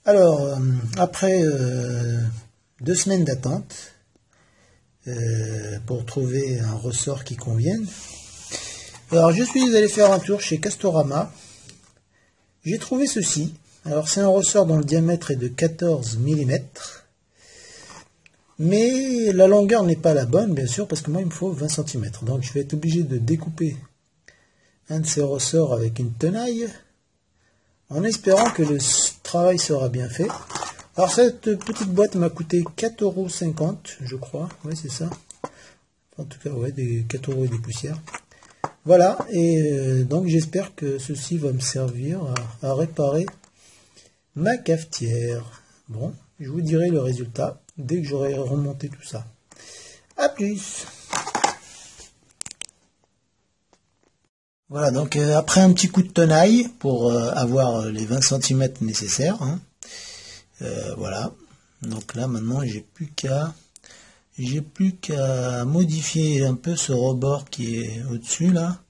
Alors, après 2 semaines d'attente pour trouver un ressort qui convienne, alors je suis allé faire un tour chez Castorama. J'ai trouvé ceci. Alors c'est un ressort dont le diamètre est de 14 mm, mais la longueur n'est pas la bonne, bien sûr, parce que moi il me faut 20 cm. Donc je vais être obligé de découper un de ces ressorts avec une tenaille, en espérant que le travail sera bien fait. Alors cette petite boîte m'a coûté 4,50 €, je crois. Oui, c'est ça. En tout cas, ouais, des 4 € et des poussières. Voilà, et donc j'espère que ceci va me servir à réparer ma cafetière. Bon, je vous dirai le résultat dès que j'aurai remonté tout ça. A plus! Voilà, donc après un petit coup de tenaille pour avoir les 20 cm nécessaires, hein, voilà. Donc là maintenant j'ai plus qu'à modifier un peu ce rebord qui est au-dessus là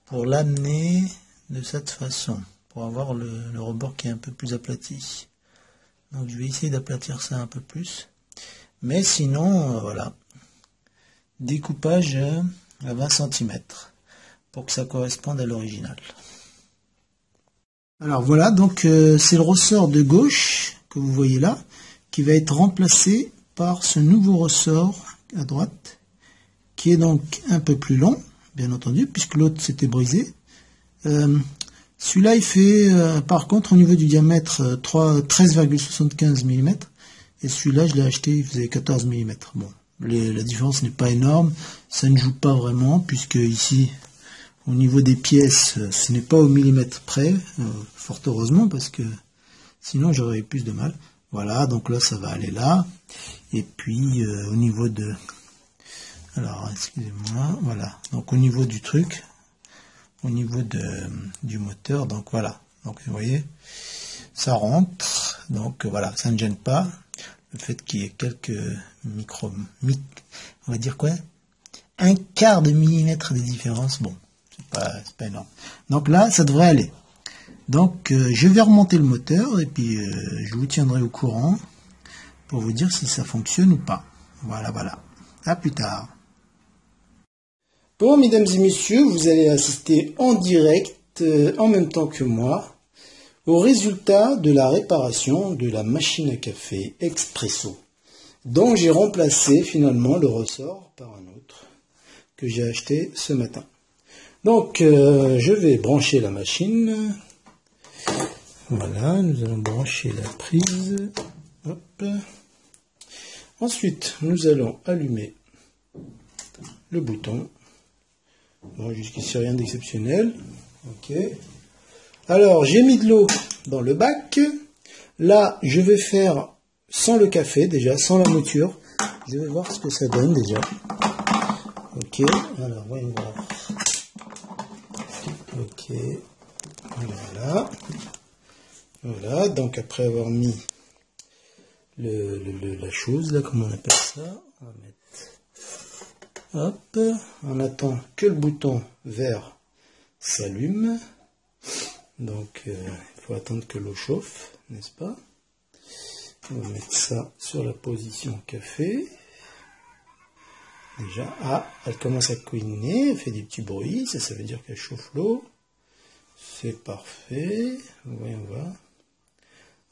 pour l'amener de cette façon, pour avoir le rebord qui est un peu plus aplati. Donc je vais essayer d'aplatir ça un peu plus, mais sinon voilà, découpage à 20 cm pour que ça corresponde à l'original. Alors voilà, donc c'est le ressort de gauche que vous voyez là qui va être remplacé par ce nouveau ressort à droite qui est donc un peu plus long, bien entendu, puisque l'autre s'était brisé. Celui-là il fait par contre au niveau du diamètre 13,75 mm, et celui-là je l'ai acheté, il faisait 14 mm. Bon, la différence n'est pas énorme, ça ne joue pas vraiment, puisque ici au niveau des pièces ce n'est pas au millimètre près, fort heureusement, parce que sinon j'aurais eu plus de mal. Voilà, donc là ça va aller là, et puis au niveau de, alors excusez-moi, voilà, donc au niveau du truc, au niveau du moteur, donc voilà, donc vous voyez, ça rentre, donc voilà, ça ne gêne pas, le fait qu'il y ait quelques on va dire quoi, 1/4 de millimètre de différence, bon, c'est pas énorme. Donc là, ça devrait aller. Donc je vais remonter le moteur et puis je vous tiendrai au courant pour vous dire si ça fonctionne ou pas. Voilà, voilà. À plus tard. Bon, mesdames et messieurs, vous allez assister en direct, en même temps que moi, au résultat de la réparation de la machine à café Expresso, dont j'ai remplacé finalement le ressort par un autre que j'ai acheté ce matin. Donc, je vais brancher la machine. Voilà, nous allons brancher la prise. Hop. Ensuite, nous allons allumer le bouton. Bon, jusqu'ici, rien d'exceptionnel. Ok. Alors, j'ai mis de l'eau dans le bac. Là, je vais faire sans le café, déjà, sans la mouture. Je vais voir ce que ça donne, déjà. Ok. Alors, voyons voir. Ok. Voilà. Voilà, donc après avoir mis la chose, là, comment on appelle ça, on va mettre, hop, on attend que le bouton vert s'allume, donc il faut attendre que l'eau chauffe, n'est-ce pas? On va mettre ça sur la position café. Déjà, ah, elle commence à couiner, elle fait des petits bruits, ça veut dire qu'elle chauffe l'eau, c'est parfait, voyons voir.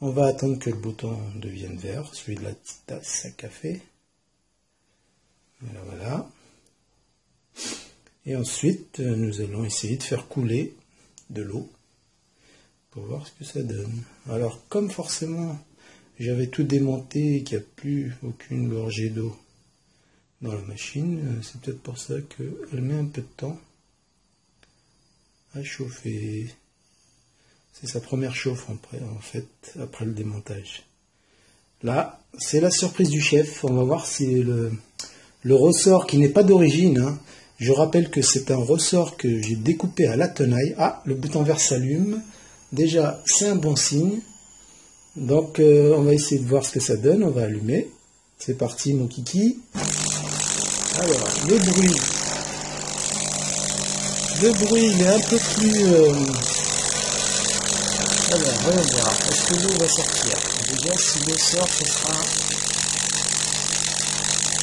On va attendre que le bouton devienne vert, celui de la petite tasse à café. Voilà, voilà. Et ensuite, nous allons essayer de faire couler de l'eau pour voir ce que ça donne. Alors, comme forcément, j'avais tout démonté et qu'il n'y a plus aucune gorgée d'eau dans la machine, c'est peut-être pour ça qu'elle met un peu de temps à chauffer. C'est sa première chauffe en fait, après le démontage. Là, c'est la surprise du chef. On va voir si le ressort qui n'est pas d'origine, hein, je rappelle que c'est un ressort que j'ai découpé à la tenaille. Ah, le bouton vert s'allume. Déjà, c'est un bon signe. Donc, on va essayer de voir ce que ça donne. On va allumer. C'est parti, mon kiki. Alors, le bruit, il est un peu plus... Alors, voyons voir. Est-ce que l'eau va sortir? Déjà, si l'eau sort, ce sera...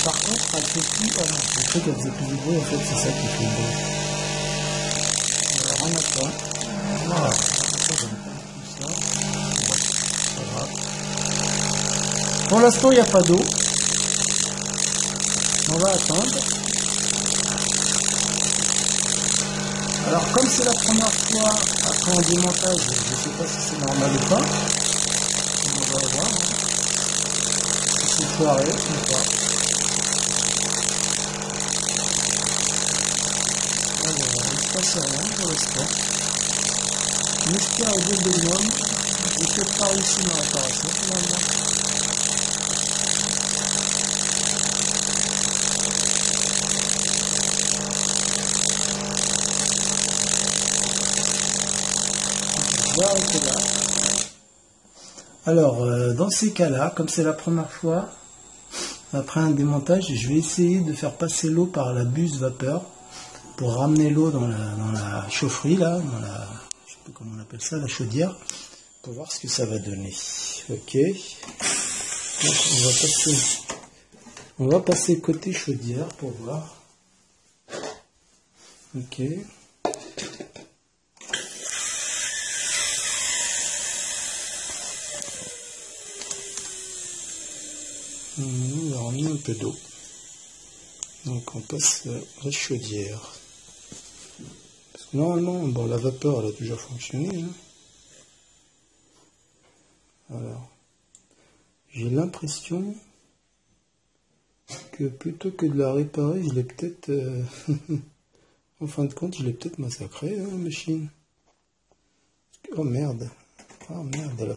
Par contre, elle fait plus... Voilà, le truc, elle faisait plus de bruit, en fait, c'est ça qui fait le bruit. Alors, on attend. Voilà. Ça, j'aime pas tout ça. Bon, c'est pas grave. Pour l'instant, il n'y a pas d'eau. On va attendre. Alors, comme c'est la première fois, après un démontage, je ne sais pas si c'est normal ou pas. On va voir. Si c'est foiré ou pas. Alors, il ne se passe rien pour l'instant. Mystère et deux de l'homme. J'ai peut-être pas réussi ma réparation finalement. Je vais arrêter là. Alors, dans ces cas-là, comme c'est la première fois, après un démontage, je vais essayer de faire passer l'eau par la buse vapeur pour ramener l'eau dans la chaufferie, là, dans la, je sais pas comment on appelle ça, la chaudière, pour voir ce que ça va donner. Ok. Donc, on va passer côté chaudière pour voir. Ok. On va ramener un peu d'eau. Donc on passe la chaudière. Parce que normalement, bon, la vapeur elle a déjà fonctionné. Hein. Alors, j'ai l'impression que plutôt que de la réparer, je l'ai peut-être... en fin de compte, je l'ai peut-être massacré, hein, la machine. Oh merde. Oh merde.